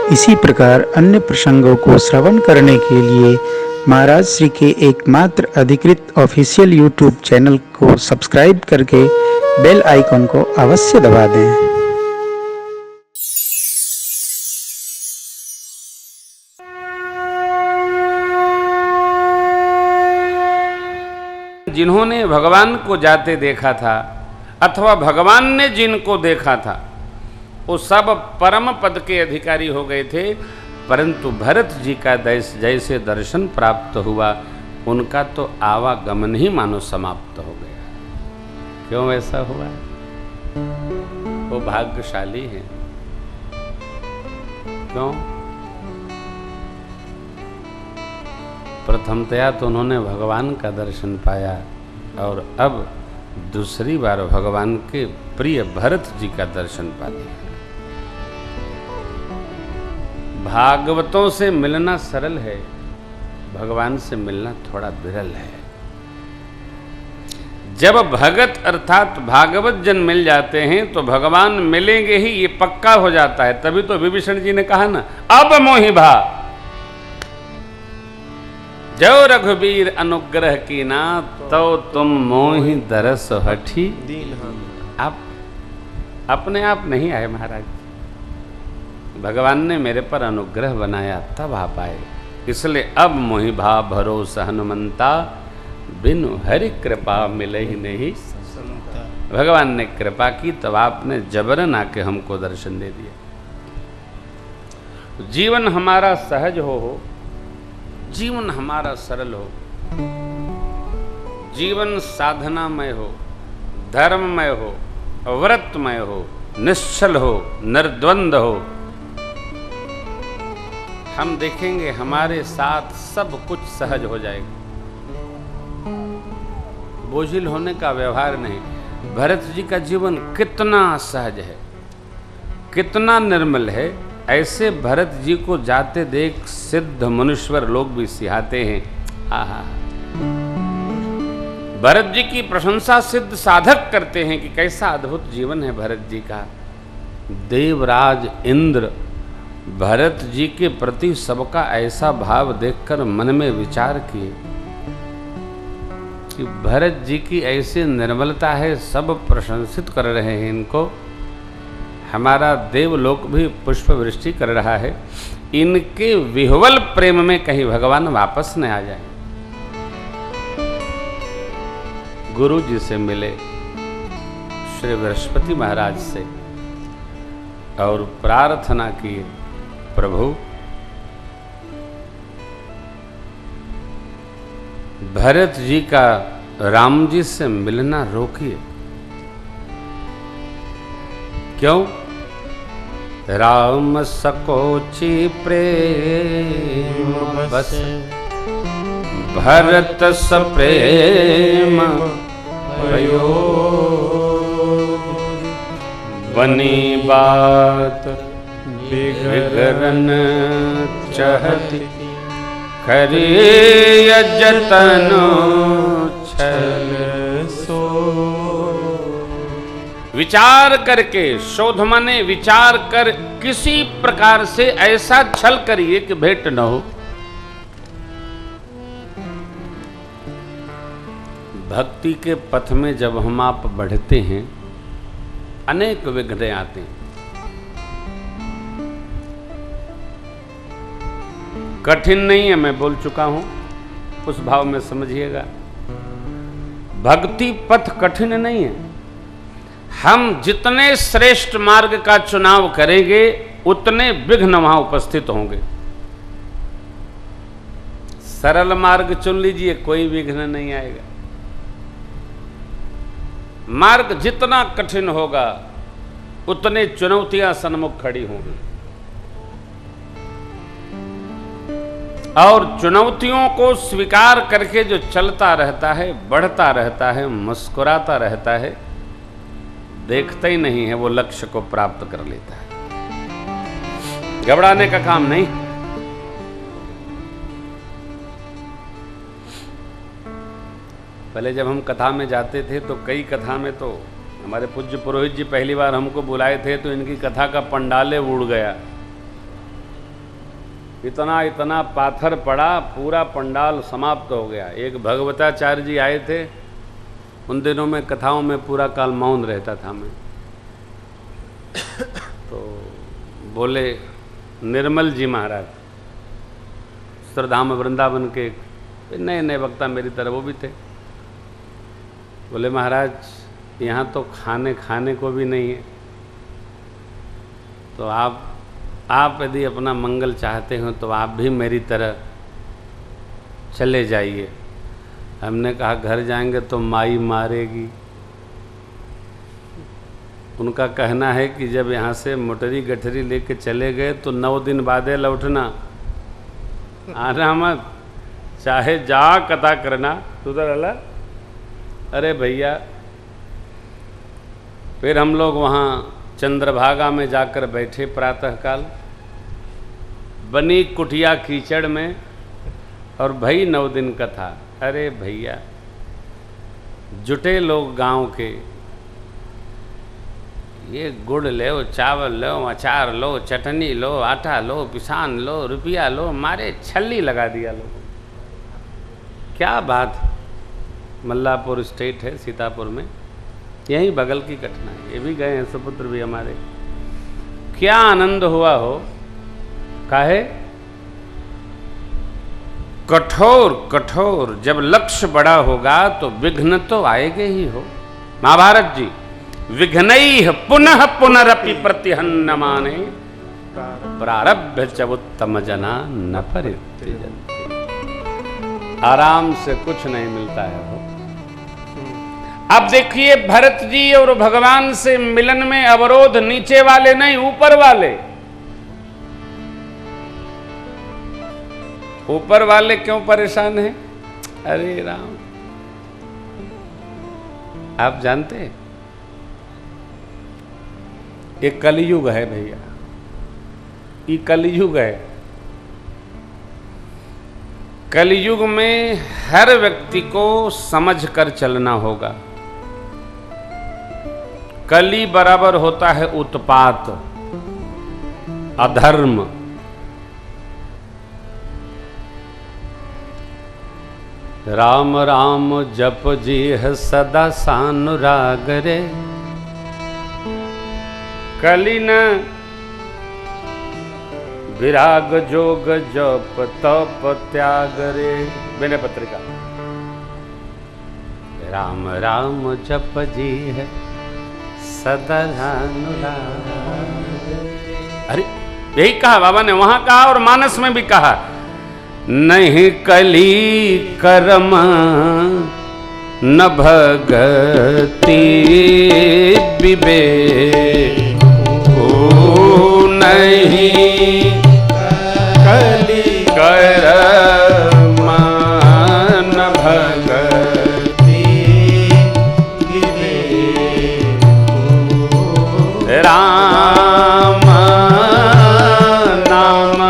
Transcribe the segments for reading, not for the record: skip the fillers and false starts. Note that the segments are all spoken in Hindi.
इसी प्रकार अन्य प्रसंगों को श्रवण करने के लिए महाराज श्री के एकमात्र अधिकृत ऑफिशियल यूट्यूब चैनल को सब्सक्राइब करके बेल आइकन को अवश्य दबा दें। जिन्होंने भगवान को जाते देखा था अथवा भगवान ने जिनको देखा था वो सब परम पद के अधिकारी हो गए थे, परंतु भरत जी का जैसे दर्शन प्राप्त हुआ उनका तो आवागमन ही मानो समाप्त हो गया। क्यों ऐसा हुआ? वो भाग्यशाली हैं। क्यों? प्रथमतया तो उन्होंने भगवान का दर्शन पाया और अब दूसरी बार भगवान के प्रिय भरत जी का दर्शन पा लिया। भागवतों से मिलना सरल है, भगवान से मिलना थोड़ा विरल है। जब भगत अर्थात भागवत जन मिल जाते हैं तो भगवान मिलेंगे ही, ये पक्का हो जाता है। तभी तो विभीषण जी ने कहा ना, अब मोहि भा जो रघुबीर अनुग्रह की ना तो तुम मोहि दरस हठी। आप अपने आप नहीं आए महाराज, भगवान ने मेरे पर अनुग्रह बनाया तब आप आए। इसलिए अब मोहि भा भरोसा हनुमंता बिनु हरि कृपा मिले ही नहीं। भगवान ने कृपा की तब आपने जबरन आके हमको दर्शन दे दिया। जीवन हमारा सहज हो, जीवन हमारा सरल हो, जीवन साधनामय हो, धर्ममय हो, व्रतमय हो, निश्चल हो, निर्द्वंद हो, हम देखेंगे हमारे साथ सब कुछ सहज हो जाएगा। बोझिल होने का व्यवहार नहीं। भरत जी का जीवन कितना सहज है, कितना निर्मल है। ऐसे भरत जी को जाते देख सिद्ध मनुष्वर लोग भी सिहाते हैं। आहा, भरत जी की प्रशंसा सिद्ध साधक करते हैं कि कैसा अद्भुत जीवन है भरत जी का। देवराज इंद्र भरत जी के प्रति सबका ऐसा भाव देखकर मन में विचार किए कि भरत जी की ऐसी निर्मलता है, सब प्रशंसित कर रहे हैं इनको। हमारा देवलोक भी पुष्प वृष्टि कर रहा है। इनके विह्वल प्रेम में कहीं भगवान वापस न आ जाए। गुरु जी से मिले श्री बृहस्पति महाराज से और प्रार्थना की, प्रभु भरत जी का राम जी से मिलना रोकिए। क्यों? राम सकोची प्रेम बस भरत सप्रेम भयो बनी बात बिगड़न चहती करिय जतन छल सो। विचार करके, शोध माने विचार कर, किसी प्रकार से ऐसा छल करिए कि भेंट न हो। भक्ति के पथ में जब हम आप बढ़ते हैं अनेक विघ्न आते हैं। कठिन नहीं है, मैं बोल चुका हूं, उस भाव में समझिएगा। भक्ति पथ कठिन नहीं है। हम जितने श्रेष्ठ मार्ग का चुनाव करेंगे उतने विघ्न वहां उपस्थित होंगे। सरल मार्ग चुन लीजिए, कोई विघ्न नहीं आएगा। मार्ग जितना कठिन होगा उतने चुनौतियां सन्मुख खड़ी होंगी। और चुनौतियों को स्वीकार करके जो चलता रहता है, बढ़ता रहता है, मुस्कुराता रहता है, देखता ही नहीं है, वो लक्ष्य को प्राप्त कर लेता है। घबराने का काम नहीं। पहले जब हम कथा में जाते थे तो कई कथा में तो हमारे पूज्य पुरोहित जी पहली बार हमको बुलाए थे तो इनकी कथा का पंडाले उड़ गया। इतना इतना पाथर पड़ा, पूरा पंडाल समाप्त हो गया। एक भगवताचार्य जी आए थे, उन दिनों में कथाओं में पूरा काल मौन रहता था मैं। तो बोले निर्मल जी महाराज, श्रद्धाम वृंदावन के नए नए वक्ता मेरी तरह वो भी थे। बोले महाराज यहाँ तो खाने को भी नहीं है, तो आप यदि अपना मंगल चाहते हो तो आप भी मेरी तरह चले जाइए। हमने कहा घर जाएंगे तो माई मारेगी। उनका कहना है कि जब यहाँ से मोटरी गठरी लेके चले गए तो 9 दिन बादे लौटना, आना मत, चाहे जा कथा करना उधर अला। अरे भैया, फिर हम लोग वहाँ चंद्रभागा में जाकर बैठे प्रातःकाल, बनी कुटिया कीचड़ में, और भई 9 दिन कथा। अरे भैया, जुटे लोग गांव के, ये गुड़ लो, चावल लो, अचार लो, चटनी लो, आटा लो, पिसान लो, रुपया लो, मारे छल्ली लगा दिया लोगों। क्या बात। मल्लापुर स्टेट है सीतापुर में, यहीं बगल की घटना है। ये भी गए हैं, सुपुत्र भी हमारे। क्या आनंद हुआ हो। काहे? कठोर जब लक्ष्य बड़ा होगा तो विघ्न तो आएंगे ही हो। महाभारत जी, विघ्नैः पुनः पुनरपि प्रतिहन्यमाने प्रारभ्य च उत्तम जना न परित्यजन्ति। आराम से कुछ नहीं मिलता है हो। अब देखिए, भरत जी और भगवान से मिलन में अवरोध नीचे वाले नहीं, ऊपर वाले। ऊपर वाले क्यों परेशान हैं? अरे राम, आप जानते हैं ये कलयुग है भैया, ये कलयुग है। कलयुग में हर व्यक्ति को समझ कर चलना होगा। कली बराबर होता है उत्पात, अधर्म। राम राम जप जी है सदा सानुराग रे, कली न विराग जोग जप तप त्याग रे। विनय पत्रिका। राम राम जप जी है सदा अनुराग। अरे यही कहा बाबा ने, वहां कहा और मानस में भी कहा, नहीं कली कर्म न भगति विवेक, नहीं कली कर्म न भगति विवेक, राम नाम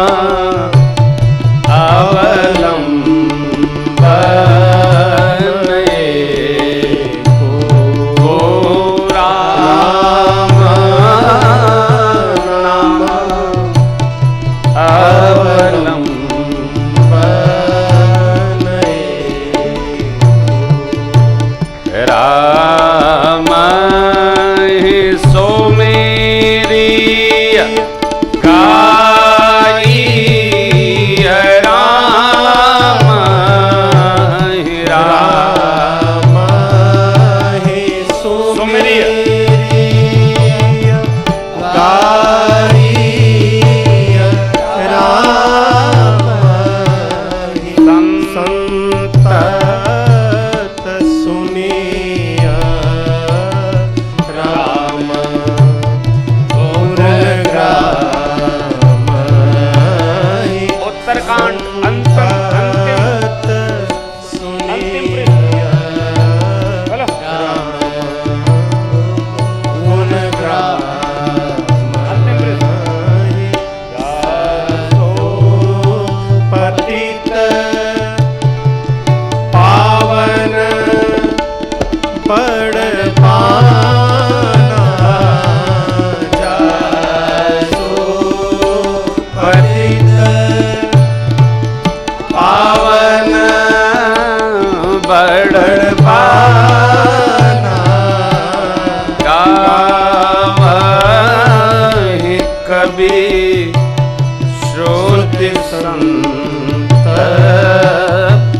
श्रुति संत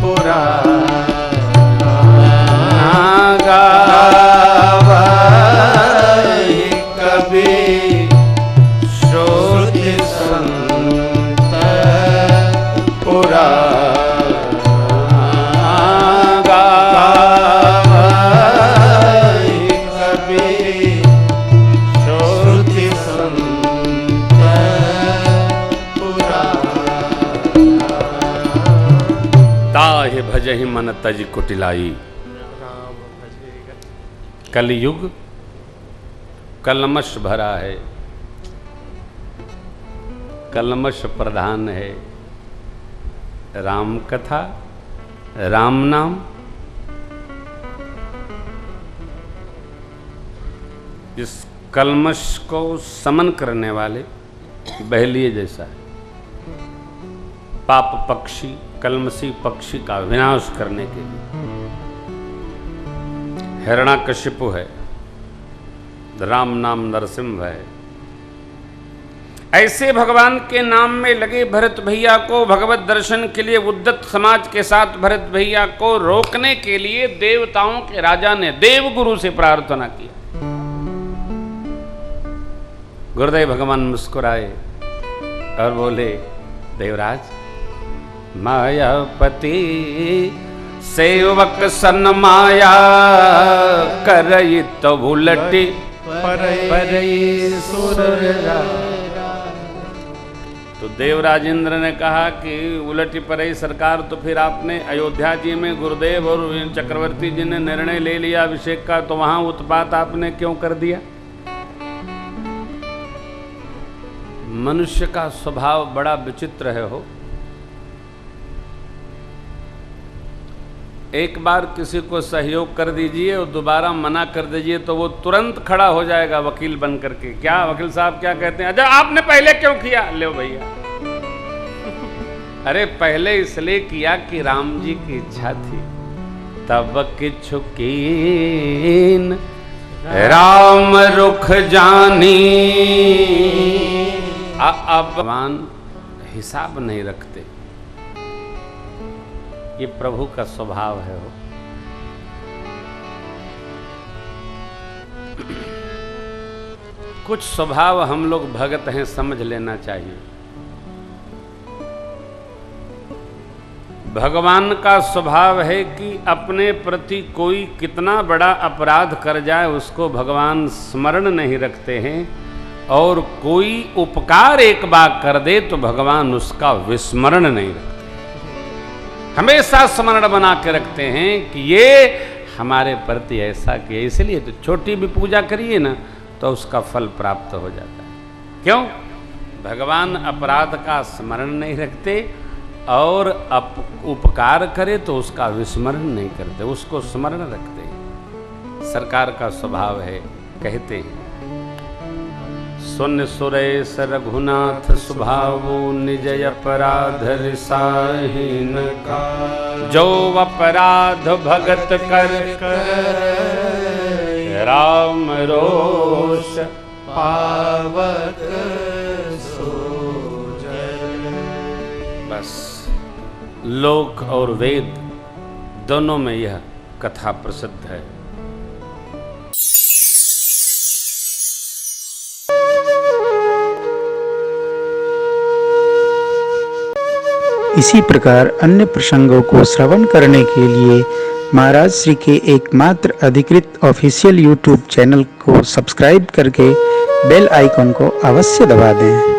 पुराना गावहि कबीर श्रुति संत पुराना गावहि कबीर श्रुति संत ताहि भजहि मन तज कुटिलाई। कलयुग कलमश भरा है, कलमश प्रधान है। राम कथा, राम नाम इस कलमश को समन करने वाले बहेलिए जैसा है। पाप पक्षी, कलमसी पक्षी का विनाश करने के लिए हिरण्याकशिपु है, राम नाम नरसिंह है। ऐसे भगवान के नाम में लगे भरत भैया को भगवत दर्शन के लिए उद्दत समाज के साथ भरत भैया को रोकने के लिए देवताओं के राजा ने देवगुरु से प्रार्थना किया। गुरुदेव भगवान मुस्कुराए और बोले, देवराज, मायापति सेवक सन माया करई तो उलटी परई सुर। तो देवराजेंद्र ने कहा कि उलटी परई सरकार, तो फिर आपने अयोध्या जी में गुरुदेव और चक्रवर्ती जी ने निर्णय ले लिया अभिषेक का, तो वहां उत्पात आपने क्यों कर दिया? मनुष्य का स्वभाव बड़ा विचित्र है हो। एक बार किसी को सहयोग कर दीजिए और दोबारा मना कर दीजिए तो वो तुरंत खड़ा हो जाएगा वकील बन करके। क्या वकील साहब क्या कहते हैं? अच्छा आपने पहले क्यों किया? ले भैया, अरे पहले इसलिए किया कि राम जी की इच्छा थी, तब किछु कीन राम रुख जानी। अब भगवान हिसाब नहीं रखते, ये प्रभु का स्वभाव है हो। कुछ स्वभाव हम लोग भगत हैं, समझ लेना चाहिए। भगवान का स्वभाव है कि अपने प्रति कोई कितना बड़ा अपराध कर जाए उसको भगवान स्मरण नहीं रखते हैं, और कोई उपकार एक बार कर दे तो भगवान उसका विस्मरण नहीं रखते, हमेशा स्मरण बना के रखते हैं कि ये हमारे प्रति ऐसा किया। इसलिए तो छोटी भी पूजा करिए ना तो उसका फल प्राप्त हो जाता है। क्यों? भगवान अपराध का स्मरण नहीं रखते, और उपकार करे तो उसका विस्मरण नहीं करते, उसको स्मरण रखते। सरकार का स्वभाव है, कहते हैं, सुन सुरेश रघुनाथ स्वभावो निज अपराध रिसाहीन का। जो अपराध भगत कर राम रोष पावक सोजन। बस लोक और वेद दोनों में यह कथा प्रसिद्ध है। इसी प्रकार अन्य प्रसंगों को श्रवण करने के लिए महाराज श्री के एकमात्र अधिकृत ऑफिशियल यूट्यूब चैनल को सब्सक्राइब करके बेल आइकन को अवश्य दबा दें।